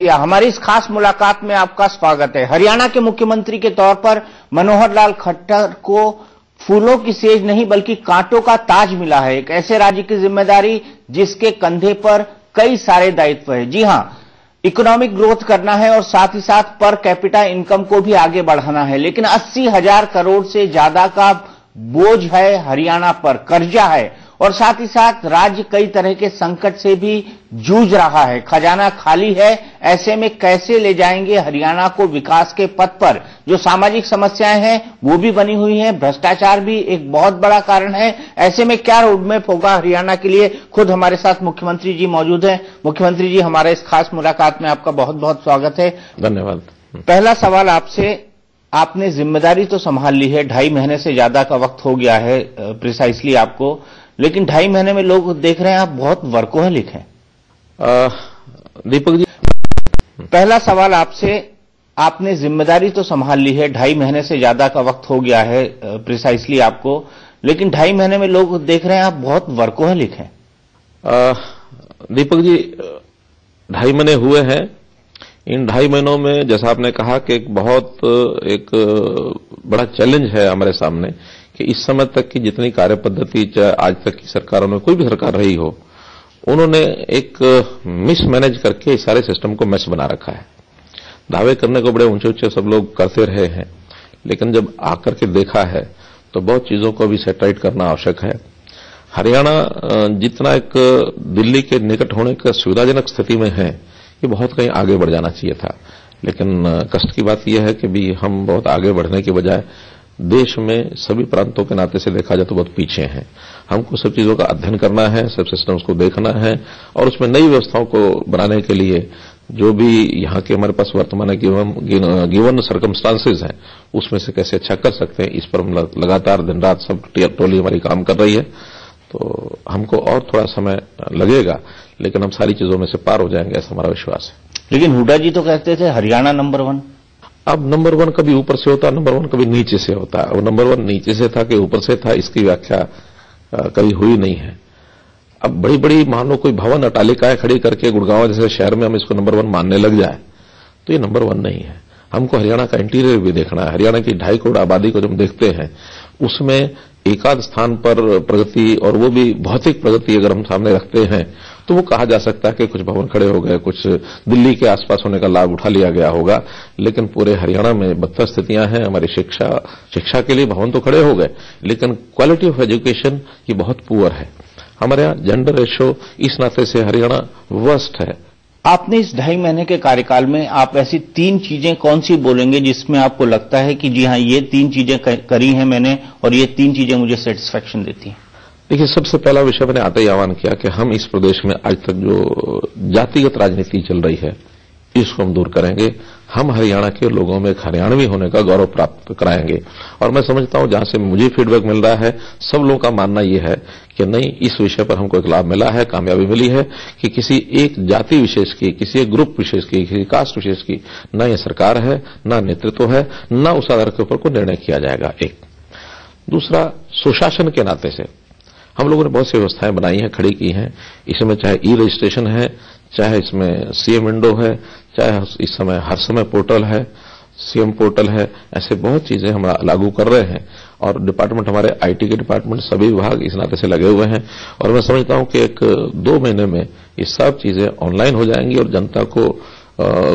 हमारी इस खास मुलाकात में आपका स्वागत है। हरियाणा के मुख्यमंत्री के तौर पर मनोहर लाल खट्टर को फूलों की सेज नहीं बल्कि कांटों का ताज मिला है। एक ऐसे राज्य की जिम्मेदारी जिसके कंधे पर कई सारे दायित्व है। जी हां, इकोनॉमिक ग्रोथ करना है और साथ ही साथ पर कैपिटा इनकम को भी आगे बढ़ाना है। लेकिन 80,000 करोड़ से ज्यादा का बोझ है हरियाणा पर, कर्जा है और साथ ही साथ राज्य कई तरह के संकट से भी जूझ रहा है। खजाना खाली है, ऐसे में कैसे ले जाएंगे हरियाणा को विकास के पथ पर? जो सामाजिक समस्याएं हैं वो भी बनी हुई हैं, भ्रष्टाचार भी एक बहुत बड़ा कारण है। ऐसे में क्या रोडमैप होगा हरियाणा के लिए? खुद हमारे साथ मुख्यमंत्री जी मौजूद हैं। मुख्यमंत्री जी, हमारे इस खास मुलाकात में आपका बहुत बहुत स्वागत है। धन्यवाद। पहला सवाल आपसे, आपने जिम्मेदारी तो संभाल ली है, 2.5 महीने से ज्यादा का वक्त हो गया है प्रिसाइसली आपको, लेकिन 2.5 महीने में लोग देख रहे हैं आप बहुत वर्कोहलिक हैं। दीपक जी, पहला सवाल आपसे, आपने जिम्मेदारी तो संभाल ली है, 2.5 महीने से ज्यादा का वक्त हो गया है प्रिसाइसली आपको, लेकिन 2.5 महीने में लोग देख रहे हैं आप बहुत वर्कोहलिक हैं। दीपक जी, 2.5 महीने हुए हैं। इन 2.5 महीनों में जैसा आपने कहा कि एक बड़ा चैलेंज है हमारे सामने कि इस समय तक की जितनी कार्य पद्धति चाहे आज तक की सरकारों में कोई भी सरकार रही हो, उन्होंने एक मिसमैनेज करके इस सारे सिस्टम को मैस बना रखा है। दावे करने को बड़े ऊंचे ऊंचे सब लोग करते रहे हैं, लेकिन जब आकर के देखा है तो बहुत चीजों को अभी सेटराइट करना आवश्यक है। हरियाणा जितना एक दिल्ली के निकट होने का सुविधाजनक स्थिति में है, ये बहुत कहीं आगे बढ़ जाना चाहिए था। लेकिन कष्ट की बात यह है कि भी हम बहुत आगे बढ़ने के बजाय देश में सभी प्रांतों के नाते से देखा जाए तो बहुत पीछे हैं। हमको सब चीजों का अध्ययन करना है, सब सिस्टम्स को देखना है और उसमें नई व्यवस्थाओं को बनाने के लिए जो भी यहाँ के हमारे पास वर्तमान गिवन सर्कमस्टांसेज हैं, उसमें से कैसे अच्छा कर सकते हैं, इस पर हम लगातार दिन रात सब टोली हमारी काम कर रही है। तो हमको और थोड़ा समय लगेगा, लेकिन हम सारी चीजों में से पार हो जाएंगे, ऐसा हमारा विश्वास है। लेकिन हुड्डा जी तो कहते थे हरियाणा नंबर 1। अब नंबर 1 कभी ऊपर से होता, नंबर 1 कभी नीचे से होता। वो नंबर 1 नीचे से था कि ऊपर से था, इसकी व्याख्या कभी हुई नहीं है। अब बड़ी बड़ी मान लो कोई भवन अटालिकाएं खड़ी करके गुड़गांव जैसे शहर में हम इसको नंबर 1 मानने लग जाए तो ये नंबर 1 नहीं है। हमको हरियाणा का इंटीरियर भी देखना है। हरियाणा की 2.5 करोड़ आबादी को जब देखते हैं, उसमें एकाध स्थान पर प्रगति और वो भी भौतिक प्रगति अगर हम सामने रखते हैं तो वो कहा जा सकता है कि कुछ भवन खड़े हो गए, कुछ दिल्ली के आसपास होने का लाभ उठा लिया गया होगा, लेकिन पूरे हरियाणा में बदतर स्थितियां हैं। हमारी शिक्षा के लिए भवन तो खड़े हो गए, लेकिन क्वालिटी ऑफ एजुकेशन की बहुत पुअर है। हमारे यहाँ जेंडर रेशो इस नाते से हरियाणा वर्स्ट है। आपने इस 2.5 महीने के कार्यकाल में आप ऐसी 3 चीजें कौन सी बोलेंगे जिसमें आपको लगता है कि जी हाँ, ये 3 चीजें करी हैं मैंने और ये 3 चीजें मुझे सेटिस्फैक्शन देती हैं? देखिए, सबसे पहला विषय मैंने आते ही आह्वान किया कि हम इस प्रदेश में आज तक जो जातिगत राजनीति चल रही है, इसको हम दूर करेंगे। हम हरियाणा के लोगों में एक हरियाणवी होने का गौरव प्राप्त कराएंगे। और मैं समझता हूं, जहां से मुझे फीडबैक मिल रहा है, सब लोगों का मानना यह है कि नहीं, इस विषय पर हमको एक लाभ मिला है, कामयाबी मिली है कि किसी एक जाति विशेष की, किसी एक ग्रुप विशेष की, किसी कास्ट विशेष की न ये सरकार है, न नेतृत्व है, न उस आधार के ऊपर कोई निर्णय किया जाएगा। एक दूसरा, सुशासन के नाते से हम लोगों ने बहुत सी व्यवस्थाएं बनाई हैं, खड़ी की हैं। इसमें चाहे ई रजिस्ट्रेशन है, चाहे इसमें सीएम विंडो है, चाहे इस समय हर समय पोर्टल है, सीएम पोर्टल है, ऐसे बहुत चीजें हम लागू कर रहे हैं। और डिपार्टमेंट, हमारे आईटी के डिपार्टमेंट, सभी विभाग इस नाते से लगे हुए हैं। और मैं समझता हूं कि 1-2 महीने में ये सब चीजें ऑनलाइन हो जाएंगी और जनता को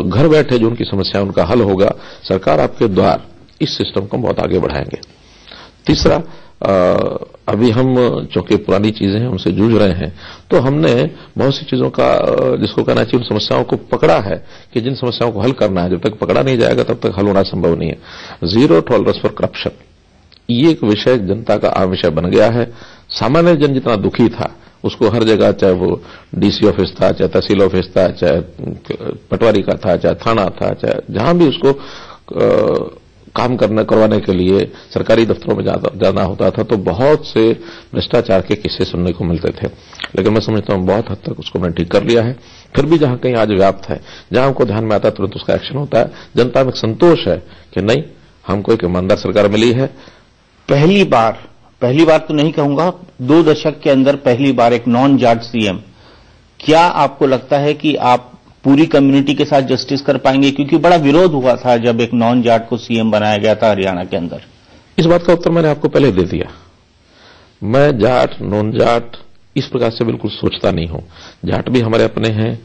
घर बैठे जो उनकी समस्या उनका हल होगा। सरकार आपके द्वार इस सिस्टम को बहुत आगे बढ़ाएंगे। तीसरा, अभी हम चूंकि पुरानी चीजें हैं उनसे जूझ रहे हैं, तो हमने बहुत सी चीजों का, जिसको कहना चाहिए, उन समस्याओं को पकड़ा है कि जिन समस्याओं को हल करना है, जब तक पकड़ा नहीं जाएगा तब तक हल होना संभव नहीं है। 0 टॉलरेंस फॉर करप्शन, ये एक विषय जनता का आम विषय बन गया है। सामान्य जन जितना दुखी था, उसको हर जगह, चाहे वो डीसी ऑफिस था, चाहे तहसील ऑफिस था, चाहे पटवारी का था, चाहे थाना था, चाहे जहां भी उसको काम करवाने के लिए सरकारी दफ्तरों में जाना होता था, तो बहुत से भ्रष्टाचार के किस्से सुनने को मिलते थे। लेकिन मैं समझता हूं बहुत हद तक उसको मैंने ठीक कर लिया है। फिर भी जहां कहीं आज व्याप्त है, जहां हमको ध्यान में आता है, तुरंत उसका एक्शन होता है। जनता में संतोष है कि नहीं, हमको एक ईमानदार सरकार मिली है। पहली बार तो नहीं कहूंगा, 2 दशक के अंदर पहली बार एक नॉन जाट सीएम। क्या आपको लगता है कि आप पूरी कम्युनिटी के साथ जस्टिस कर पाएंगे? क्योंकि बड़ा विरोध हुआ था जब एक नॉन जाट को सीएम बनाया गया था हरियाणा के अंदर। इस बात का उत्तर मैंने आपको पहले दे दिया। मैं जाट नॉन जाट इस प्रकार से बिल्कुल सोचता नहीं हूं। जाट भी हमारे अपने हैं,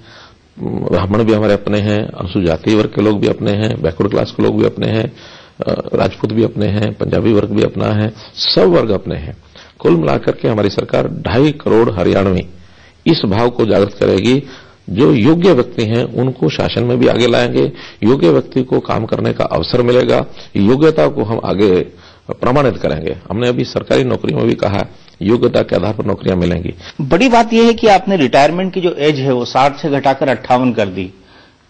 ब्राह्मण भी हमारे अपने हैं, अनुसूचित जाति वर्ग के लोग भी अपने हैं, बैकवर्ड क्लास के लोग भी अपने हैं, राजपूत भी अपने हैं, पंजाबी वर्ग भी अपना है, सब वर्ग अपने हैं। कुल मिलाकर के हमारी सरकार 2.5 करोड़ हरियाणवी इस भाव को जागृत करेगी। जो योग्य व्यक्ति हैं उनको शासन में भी आगे लाएंगे, योग्य व्यक्ति को काम करने का अवसर मिलेगा, योग्यता को हम आगे प्रमाणित करेंगे। हमने अभी सरकारी नौकरियों में भी कहा योग्यता के आधार पर नौकरियां मिलेंगी। बड़ी बात यह है कि आपने रिटायरमेंट की जो एज है वो 60 से घटाकर 58 कर दी।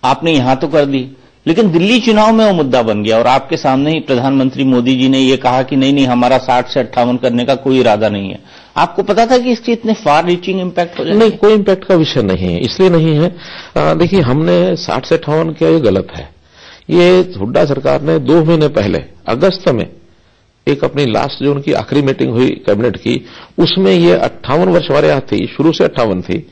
आपने यहां तो कर दी, लेकिन दिल्ली चुनाव में वो मुद्दा बन गया और आपके सामने ही प्रधानमंत्री मोदी जी ने ये कहा कि नहीं हमारा 60 से 58 करने का कोई इरादा नहीं है। आपको पता था कि इसके इतने फार रीचिंग इम्पैक्ट हो जाएंगे? नहीं, कोई इम्पैक्ट का विषय नहीं है, इसलिए नहीं है। देखिए, हमने 60 से 58 किया, ये गलत है। ये हुड्डा सरकार ने 2 महीने पहले अगस्त में एक अपनी लास्ट जो उनकी आखिरी मीटिंग हुई कैबिनेट की, उसमें ये 58 वर्ष हमारे यहां थी, शुरू से 58 थी,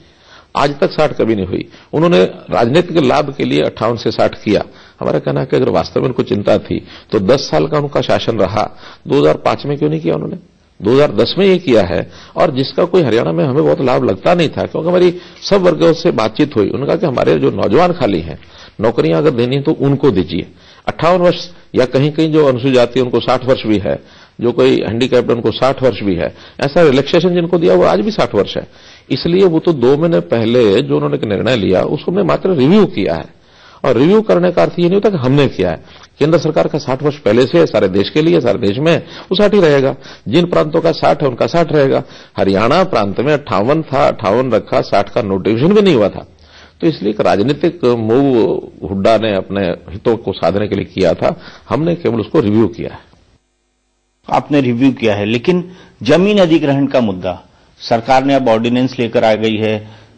आज तक 60 कभी नहीं हुई। उन्होंने राजनीतिक लाभ के लिए 58 से 60 किया। हमारा कहना है कि अगर वास्तव में उनको चिंता थी तो 10 साल का उनका शासन रहा, 2005 में क्यों नहीं किया उन्होंने? 2010 में ये किया है, और जिसका कोई हरियाणा में हमें बहुत लाभ लगता नहीं था, क्योंकि हमारी सब वर्गों से बातचीत हुई। उन्होंने कहा कि हमारे जो नौजवान खाली हैं, नौकरियां अगर देनी तो उनको दीजिए। 58 वर्ष या कहीं कहीं जो अनुसूचित जाति उनको 60 वर्ष भी है, जो कोई हैंडीकैप्ड उनको 60 वर्ष भी है, ऐसा रिलैक्सेशन जिनको दिया वो आज भी 60 वर्ष है। इसलिए वो तो 2 महीने पहले जो उन्होंने निर्णय लिया उसको हमने मात्र रिव्यू किया है, और रिव्यू करने का अर्थ ये नहीं होता कि हमने किया है। केंद्र सरकार का 60 वर्ष पहले से सारे देश के लिए, सारे देश में वो 60 ही रहेगा। जिन प्रांतों का 60 है उनका 60 रहेगा। हरियाणा प्रांत में 58 था, 58 रखा, 60 का नोटिफिकेशन भी नहीं हुआ था। तो इसलिए एक राजनीतिक मूव हुड्डा ने अपने हितों को साधने के लिए किया था, हमने केवल उसको रिव्यू किया है। आपने रिव्यू किया है, लेकिन जमीन अधिग्रहण का मुद्दा सरकार ने अब ऑर्डिनेंस लेकर आ गई है।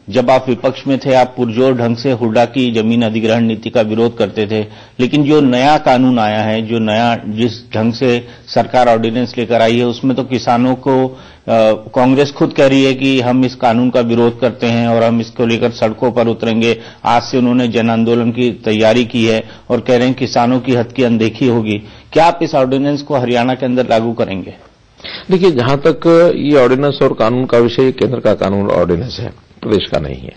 जब आप विपक्ष में थे, आप पुरजोर ढंग से हुड्डा की जमीन अधिग्रहण नीति का विरोध करते थे, लेकिन जो नया कानून आया है, जो नया जिस ढंग से सरकार ऑर्डिनेंस लेकर आई है, उसमें तो किसानों को कांग्रेस खुद कह रही है कि हम इस कानून का विरोध करते हैं और हम इसको लेकर सड़कों पर उतरेंगे। आज से उन्होंने जन आंदोलन की तैयारी की है और कह रहे हैं किसानों की हक की अनदेखी होगी। क्या आप इस ऑर्डिनेंस को हरियाणा के अंदर लागू करेंगे? देखिए, जहां तक ये ऑर्डिनेंस और कानून का विषय, केंद्र का कानून ऑर्डिनेंस है, प्रदेश का नहीं है।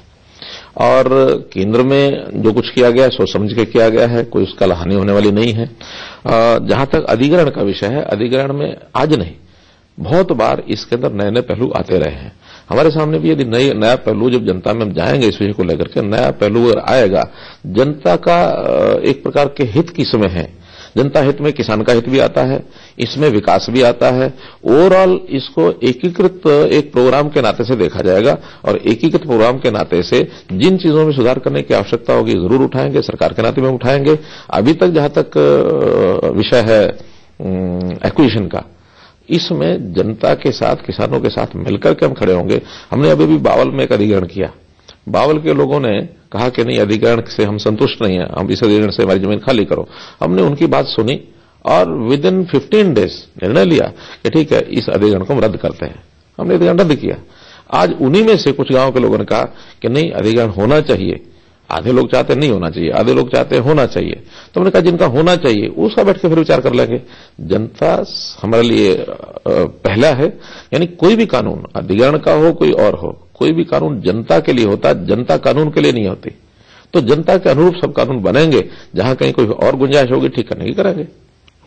और केंद्र में जो कुछ किया गया सोच समझ के किया गया है, कोई उसका हानि होने वाली नहीं है। जहां तक अधिग्रहण का विषय है, अधिग्रहण में आज नहीं, बहुत बार इसके अंदर नए नए पहलू आते रहे हैं। हमारे सामने भी यदि नया पहलू जब जनता में हम जाएंगे इस विषय को लेकर के, नया पहलू अगर आएगा, जनता का एक प्रकार के हित किसमें है, जनता हित में किसान का हित भी आता है, इसमें विकास भी आता है। ओवरऑल इसको एकीकृत एक प्रोग्राम के नाते से देखा जाएगा, और एकीकृत प्रोग्राम के नाते से जिन चीजों में सुधार करने की आवश्यकता होगी जरूर उठाएंगे, सरकार के नाते में उठाएंगे। अभी तक जहां तक विषय है एक्विजिशन का, इसमें जनता के साथ, किसानों के साथ मिलकर के हम खड़े होंगे। हमने अभी भी बावल में एक अधिग्रहण किया, बावल के लोगों ने कहा कि नहीं, अधिग्रहण से हम संतुष्ट नहीं है, हम इस अधिग्रहण से हमारी जमीन खाली करो। हमने उनकी बात सुनी और विद इन 15 डेज निर्णय लिया कि ठीक है, इस अधिग्रहण को हम रद्द करते हैं। हमने अधिग्रहण रद्द किया। आज उन्हीं में से कुछ गांव के लोगों ने कहा कि नहीं, अधिग्रहण होना चाहिए। आधे लोग चाहते नहीं होना चाहिए, आधे लोग चाहते होना चाहिए। तो हमने कहा जिनका होना चाहिए उसका बैठ के फिर विचार कर लेंगे। जनता हमारे लिए पहला है, यानी कोई भी कानून, अधिग्रहण का हो कोई और हो, कोई भी कानून जनता के लिए होता है, जनता कानून के लिए नहीं होती। तो जनता के अनुरूप सब कानून बनेंगे, जहां कहीं कोई और गुंजाइश होगी ठीक करने की करेंगे।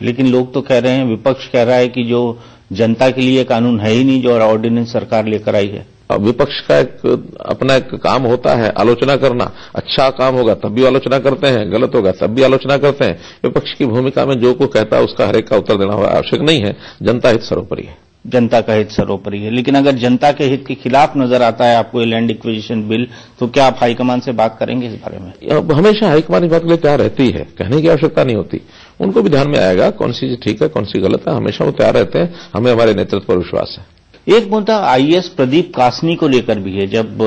लेकिन लोग तो कह रहे हैं, विपक्ष कह रहा है कि जो जनता के लिए कानून है ही नहीं, जो ऑर्डिनेंस सरकार लेकर आई है। विपक्ष का अपना एक काम होता है आलोचना करना। अच्छा काम होगा तब भी आलोचना करते हैं, गलत होगा तब भी आलोचना करते हैं। विपक्ष की भूमिका में जो को कहता है उसका हरेक का उत्तर देना आवश्यक नहीं है। जनता हित सर्वोपरि है, जनता का हित सर्वोपरि है। लेकिन अगर जनता के हित के खिलाफ नजर आता है आपको ये लैंड एक्विजिशन बिल, तो क्या आप हाईकमान से बात करेंगे इस बारे में? हमेशा हाईकमान इस बात के लिए तैयार रहती है, कहने की आवश्यकता नहीं होती। उनको भी ध्यान में आएगा कौन सी चीज ठीक है, कौन सी गलत है। हमेशा वो तैयार रहते हैं, हमें हमारे नेतृत्व पर विश्वास है। एक मुद्दा आईएएस प्रदीप कासनी को लेकर भी है। जब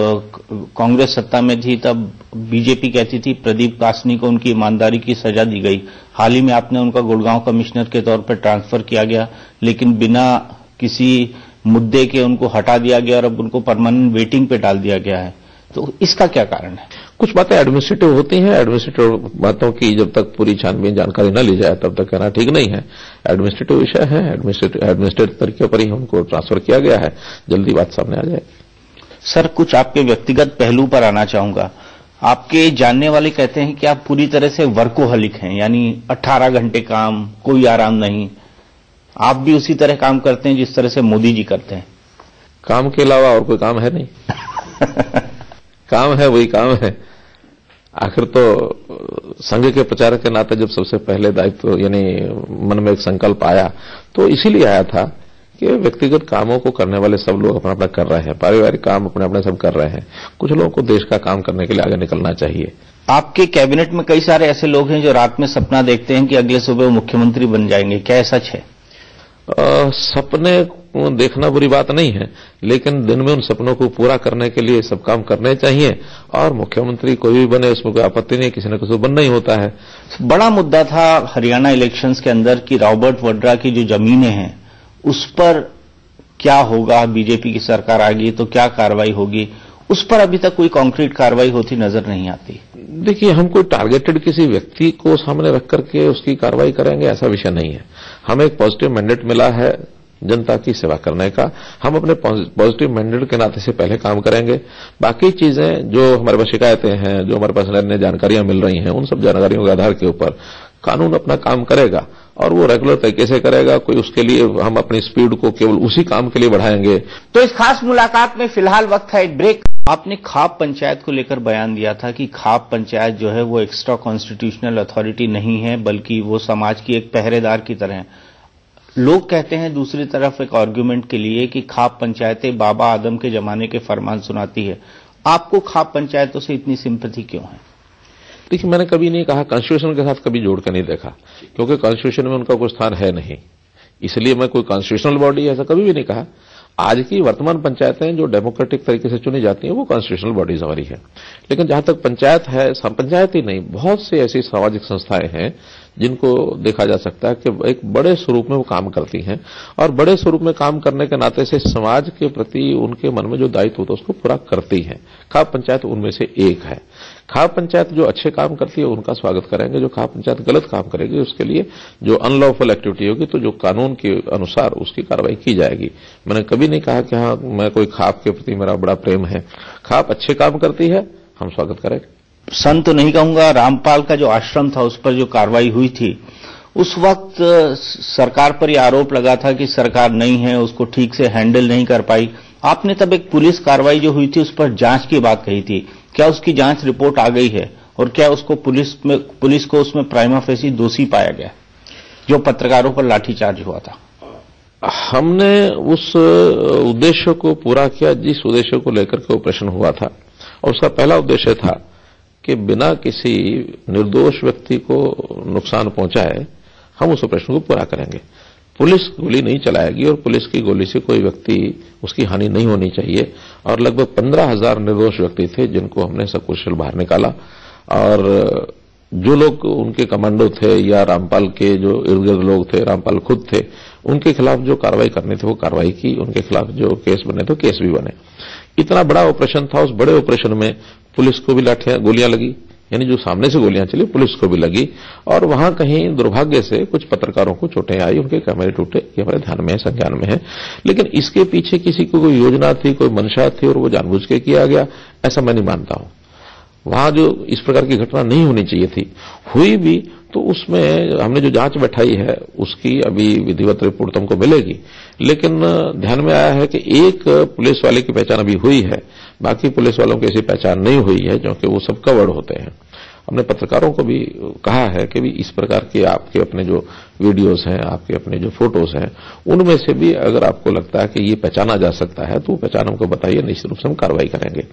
कांग्रेस सत्ता में थी तब बीजेपी कहती थी प्रदीप कासनी को उनकी ईमानदारी की सजा दी गई। हाल ही में आपने उनका गुड़गांव कमिश्नर के तौर पर ट्रांसफर किया गया, लेकिन बिना किसी मुद्दे के उनको हटा दिया गया और अब उनको परमानेंट वेटिंग पे डाल दिया गया है। तो इसका क्या कारण है? कुछ बातें एडमिनिस्ट्रेटिव होती हैं, एडमिनिस्ट्रेटिव बातों की जब तक पूरी छानबीन जानकारी न ली जाए तब तक कहना ठीक नहीं है। एडमिनिस्ट्रेटिव विषय है, एडमिनिस्ट्रेटिव तरीके पर ही हमको ट्रांसफर किया गया है, जल्दी बात सामने आ जाएगी। सर, कुछ आपके व्यक्तिगत पहलू पर आना चाहूंगा। आपके जानने वाले कहते हैं कि आप पूरी तरह से वर्कोहलिक हैं, यानी 18 घंटे काम, कोई आराम नहीं। आप भी उसी तरह काम करते हैं जिस तरह से मोदी जी करते हैं? काम के अलावा और कोई काम है नहीं। काम है वही काम है। आखिर तो संघ के प्रचारक के नाते जब सबसे पहले दायित्व यानी मन में एक संकल्प आया तो इसीलिए आया था कि व्यक्तिगत कामों को करने वाले सब लोग अपना अपना कर रहे हैं, पारिवारिक काम अपने अपने सब कर रहे हैं। कुछ लोगों को देश का काम करने के लिए आगे निकलना चाहिए। आपके कैबिनेट में कई सारे ऐसे लोग हैं जो रात में सपना देखते हैं कि अगले सुबह वो मुख्यमंत्री बन जाएंगे, क्या ऐसा सच है? सपने देखना बुरी बात नहीं है, लेकिन दिन में उन सपनों को पूरा करने के लिए सब काम करने चाहिए। और मुख्यमंत्री कोई भी बने उसमें कोई आपत्ति नहीं, किसी न किसी बनना ही होता है। बड़ा मुद्दा था हरियाणा इलेक्शंस के अंदर कि रॉबर्ट वड्रा की जो जमीनें हैं उस पर क्या होगा, बीजेपी की सरकार आ गई तो क्या कार्रवाई होगी, उस पर अभी तक कोई कॉन्क्रीट कार्रवाई होती नजर नहीं आती। देखिए, हम कोई टारगेटेड किसी व्यक्ति को सामने रख करके उसकी कार्रवाई करेंगे ऐसा विषय नहीं है। हमें एक पॉजिटिव मैंडेट मिला है जनता की सेवा करने का। हम अपने पॉजिटिव मैंडेट के नाते से पहले काम करेंगे। बाकी चीजें जो हमारे पास शिकायतें हैं, जो हमारे पास अन्य जानकारियां मिल रही हैं, उन सब जानकारियों के आधार के ऊपर कानून अपना काम करेगा और वो रेगुलर तरीके से करेगा। कोई उसके लिए हम अपनी स्पीड को केवल उसी काम के लिए बढ़ाएंगे। तो इस खास मुलाकात में फिलहाल वक्त है एक ब्रेक। आपने खाप पंचायत को लेकर बयान दिया था कि खाप पंचायत जो है वो एक्स्ट्रा कॉन्स्टिट्यूशनल अथॉरिटी नहीं है, बल्कि वो समाज की एक पहरेदार की तरह है। लोग कहते हैं दूसरी तरफ एक आर्ग्यूमेंट के लिए कि खाप पंचायतें बाबा आदम के जमाने के फरमान सुनाती है। आपको खाप पंचायतों से इतनी सिंपैथी क्यों है? देखिए, मैंने कभी नहीं कहा, कॉन्स्टिट्यूशन के साथ कभी जोड़ कर नहीं देखा, क्योंकि कॉन्स्टिट्यूशन में उनका कोई स्थान है नहीं, इसलिए मैं कोई कॉन्स्टिट्यूशनल बॉडी ऐसा कभी भी नहीं कहा। आज की वर्तमान पंचायतें जो डेमोक्रेटिक तरीके से चुनी जाती हैं वो कॉन्स्टिट्यूशनल बॉडीज हमारी है। लेकिन जहां तक पंचायत है, पंचायत ही नहीं, बहुत सी ऐसी सामाजिक संस्थाएं हैं जिनको देखा जा सकता है कि एक बड़े स्वरूप में वो काम करती हैं और बड़े स्वरूप में काम करने के नाते से समाज के प्रति उनके मन में जो दायित्व होता है उसको पूरा करती हैं। खाप पंचायत उनमें से एक है। खाप पंचायत जो अच्छे काम करती है उनका स्वागत करेंगे, जो खाप पंचायत गलत काम करेगी उसके लिए जो अनलॉफुल एक्टिविटी होगी तो जो कानून के अनुसार उसकी कार्रवाई की जाएगी। मैंने कभी नहीं कहा कि हाँ मैं कोई खाप के प्रति मेरा बड़ा प्रेम है। खाप अच्छे काम करती है, हम स्वागत करेंगे। सन तो नहीं कहूंगा, रामपाल का जो आश्रम था उस पर जो कार्रवाई हुई थी उस वक्त सरकार पर यह आरोप लगा था कि सरकार नहीं है, उसको ठीक से हैंडल नहीं कर पाई। आपने तब एक पुलिस कार्रवाई जो हुई थी उस पर जांच की बात कही थी, क्या उसकी जांच रिपोर्ट आ गई है और क्या उसको पुलिस को उसमें प्राइमा फेसी दोषी पाया गया जो पत्रकारों पर लाठीचार्ज हुआ था? हमने उस उद्देश्य को पूरा किया जिस उद्देश्य को लेकर के ऑपरेशन हुआ था, और उसका पहला उद्देश्य था कि बिना किसी निर्दोष व्यक्ति को नुकसान पहुंचाए हम उस ऑपरेशन को पूरा करेंगे। पुलिस गोली नहीं चलाएगी और पुलिस की गोली से कोई व्यक्ति उसकी हानि नहीं होनी चाहिए। और लगभग 15,000 निर्दोष व्यक्ति थे जिनको हमने सकुशल बाहर निकाला, और जो लोग उनके कमांडो थे या रामपाल के जो इर्द गिर्द लोग थे, रामपाल खुद थे, उनके खिलाफ जो कार्रवाई करनी थी वो कार्रवाई की, उनके खिलाफ जो केस बने थे केस भी बने। इतना बड़ा ऑपरेशन था, उस बड़े ऑपरेशन में पुलिस को भी गोलियां लगी, यानी जो सामने से गोलियां चली पुलिस को भी लगी, और वहां कहीं दुर्भाग्य से कुछ पत्रकारों को चोटें आई, उनके कैमरे टूटे, ये हमारे ध्यान में है, संज्ञान में है। लेकिन इसके पीछे किसी को कोई योजना थी, कोई मंशा थी और वो जानबूझ के किया गया, ऐसा मैं नहीं मानता हूं। वहां जो इस प्रकार की घटना नहीं होनी चाहिए थी, हुई भी तो उसमें हमने जो जांच बैठाई है उसकी अभी विधिवत रिपोर्ट तुमको मिलेगी। लेकिन ध्यान में आया है कि एक पुलिस वाले की पहचान अभी हुई है, बाकी पुलिस वालों की ऐसी पहचान नहीं हुई है, क्योंकि वो सब कवर्ड होते हैं। हमने पत्रकारों को भी कहा है कि भी इस प्रकार के आपके अपने जो वीडियोस हैं, आपके अपने जो फोटोज हैं, उनमें से भी अगर आपको लगता है कि ये पहचाना जा सकता है तो वो पहचान हमको बताइए, निश्चित रूप से हम कार्रवाई करेंगे।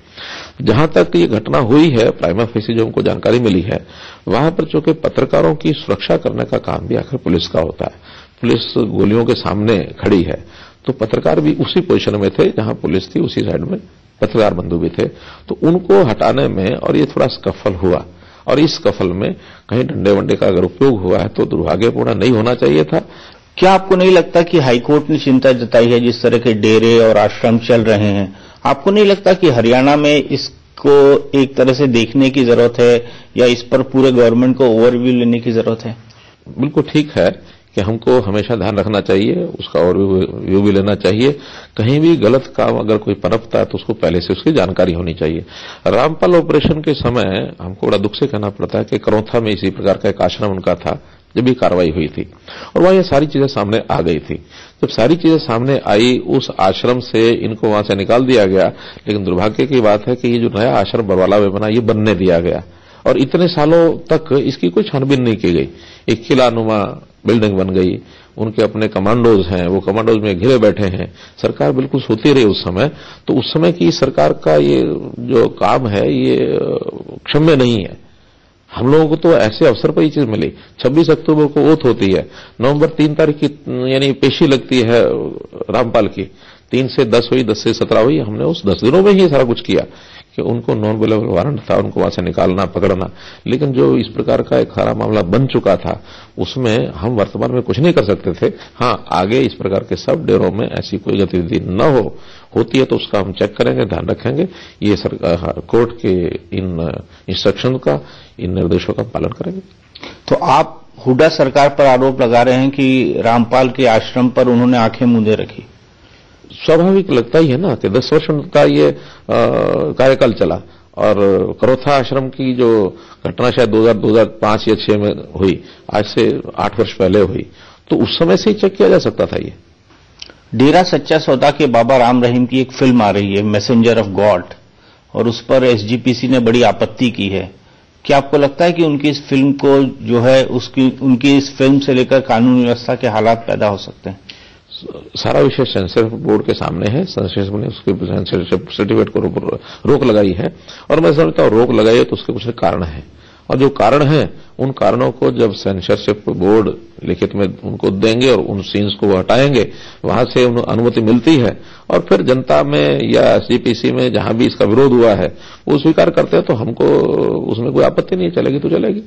जहां तक ये घटना हुई है, प्राइमा फेसी जो हमको जानकारी मिली है, वहां पर चूंकि पत्रकारों की सुरक्षा करने का काम भी आखिर पुलिस का होता है। पुलिस गोलियों के सामने खड़ी है तो पत्रकार भी उसी पोजीशन में थे जहां पुलिस थी, उसी साइड में पत्रकार बंधु भी थे, तो उनको हटाने में और ये थोड़ा स्कफल हुआ, और इस स्कफल में कहीं डंडे वंडे का अगर उपयोग हुआ है तो दुर्भाग्यपूर्ण नहीं होना चाहिए था। क्या आपको नहीं लगता कि हाईकोर्ट ने चिंता जताई है जिस तरह के डेरे और आश्रम चल रहे हैं, आपको नहीं लगता कि हरियाणा में इस को एक तरह से देखने की जरूरत है या इस पर पूरे गवर्नमेंट को ओवरव्यू लेने की जरूरत है? बिल्कुल ठीक है कि हमको हमेशा ध्यान रखना चाहिए, उसका ओवरव्यू भी लेना चाहिए। कहीं भी गलत काम अगर कोई पनपता है तो उसको पहले से उसकी जानकारी होनी चाहिए। रामपाल ऑपरेशन के समय हमको बड़ा दुख से कहना पड़ता है कि करौथा में इसी प्रकार का एक आश्रम उनका था जब ये कार्रवाई हुई थी और वहां ये सारी चीजें सामने आ गई थी। जब सारी चीजें सामने आई उस आश्रम से इनको वहां से निकाल दिया गया, लेकिन दुर्भाग्य की बात है कि ये जो नया आश्रम बरवाला में बना ये बनने दिया गया और इतने सालों तक इसकी कोई छानबीन नहीं की गई। एक किलानुमा बिल्डिंग बन गई, उनके अपने कमांडोज हैं, वो कमांडोज में घिरे बैठे हैं, सरकार बिल्कुल सोती रही उस समय। तो उस समय की सरकार का ये जो काम है ये क्षम्य नहीं है। हम लोगों को तो ऐसे अवसर पर ये चीज मिली। 26 अक्टूबर को ओथ होती है, नवंबर 3 तारीख की यानी पेशी लगती है रामपाल की, 3 से 10 हुई, 10 से 17 हुई। हमने उस 10 दिनों में ही सारा कुछ किया कि उनको नॉन अवेलेबल वारंट था, उनको वहां से निकालना, पकड़ना। लेकिन जो इस प्रकार का एक सारा मामला बन चुका था उसमें हम वर्तमान में कुछ नहीं कर सकते थे। हाँ, आगे इस प्रकार के सब डेरों में ऐसी कोई गतिविधि न होती है तो उसका हम चेक करेंगे, ध्यान रखेंगे। ये कोर्ट के इन इंस्ट्रक्शन का, इन निर्देशों का पालन करेंगे। तो आप हुड्डा सरकार पर आरोप लगा रहे हैं कि रामपाल के आश्रम पर उन्होंने आंखें मूंदे रखी। स्वाभाविक लगता ही है ना कि 10 वर्ष का ये कार्यकाल चला और करौथा आश्रम की जो घटना शायद 2005 या 6 में हुई, आज से 8 वर्ष पहले हुई, तो उस समय से ही चेक किया जा सकता था। ये डेरा सच्चा सौदा के बाबा राम रहीम की एक फिल्म आ रही है, मैसेंजर ऑफ गॉड, और उस पर एसजीपीसी ने बड़ी आपत्ति की है। क्या आपको लगता है कि उनकी इस फिल्म को जो है उनकी इस फिल्म से लेकर कानून व्यवस्था के हालात पैदा हो सकते हैं? सारा विषय सेंसरशिप बोर्ड के सामने है। सेंसरशिप ने उसके सेंसरशिप सर्टिफिकेट को रोक लगाई है और मैं समझता हूं रोक लगाई है तो उसके कुछ कारण है और जो कारण है उन कारणों को जब सेंसरशिप बोर्ड लिखित में उनको देंगे और उन सीन्स को वो हटाएंगे, वहां से उन्हें अनुमति मिलती है और फिर जनता में या एसजीपीसी में जहां भी इसका विरोध हुआ है वो स्वीकार करते हैं तो हमको उसमें कोई आपत्ति नहीं, चलेगी तो चलेगी।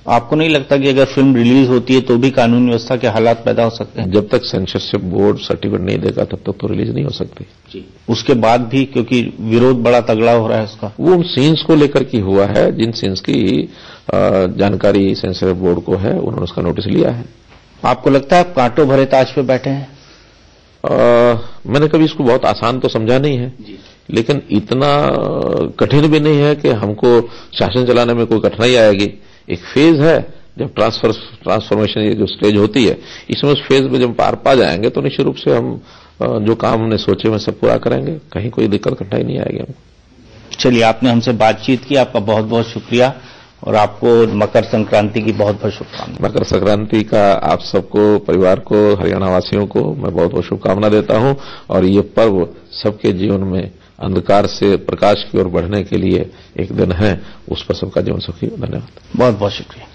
आपको नहीं लगता कि अगर फिल्म रिलीज होती है तो भी कानून व्यवस्था के हालात पैदा हो सकते हैं? जब तक सेंसरशिप बोर्ड सर्टिफिकेट नहीं देगा तब तक तो रिलीज नहीं हो सकती जी। उसके बाद भी क्योंकि विरोध बड़ा तगड़ा हो रहा है उसका, वो उन सीन्स को लेकर की हुआ है जिन सीन्स की जानकारी सेंसरशिप बोर्ड को है, उन्होंने उसका नोटिस लिया है। आपको लगता है आप कांटों भरे ताज पे बैठे हैं? मैंने कभी इसको बहुत आसान तो समझा नहीं है जी। लेकिन इतना कठिन भी नहीं है कि हमको शासन चलाने में कोई कठिनाई आएगी। एक फेज है जब ट्रांसफॉर्मेशन ये जो स्टेज होती है, इसमें उस फेज में जब पार पा जाएंगे तो निश्चित रूप से हम जो काम हमने सोचे में सब पूरा करेंगे, कहीं कोई दिक्कत कठिनाई नहीं आएगी हमको। चलिए, आपने हमसे बातचीत की, आपका बहुत बहुत शुक्रिया और आपको मकर संक्रांति की बहुत बहुत शुभकामनाएं। मकर संक्रांति का आप सबको, परिवार को, हरियाणा वासियों को मैं बहुत बहुत शुभकामना देता हूं और ये पर्व सबके जीवन में अंधकार से प्रकाश की ओर बढ़ने के लिए एक दिन है, उस पर सबका जीवन सुखी हो। धन्यवाद। बहुत बहुत शुक्रिया।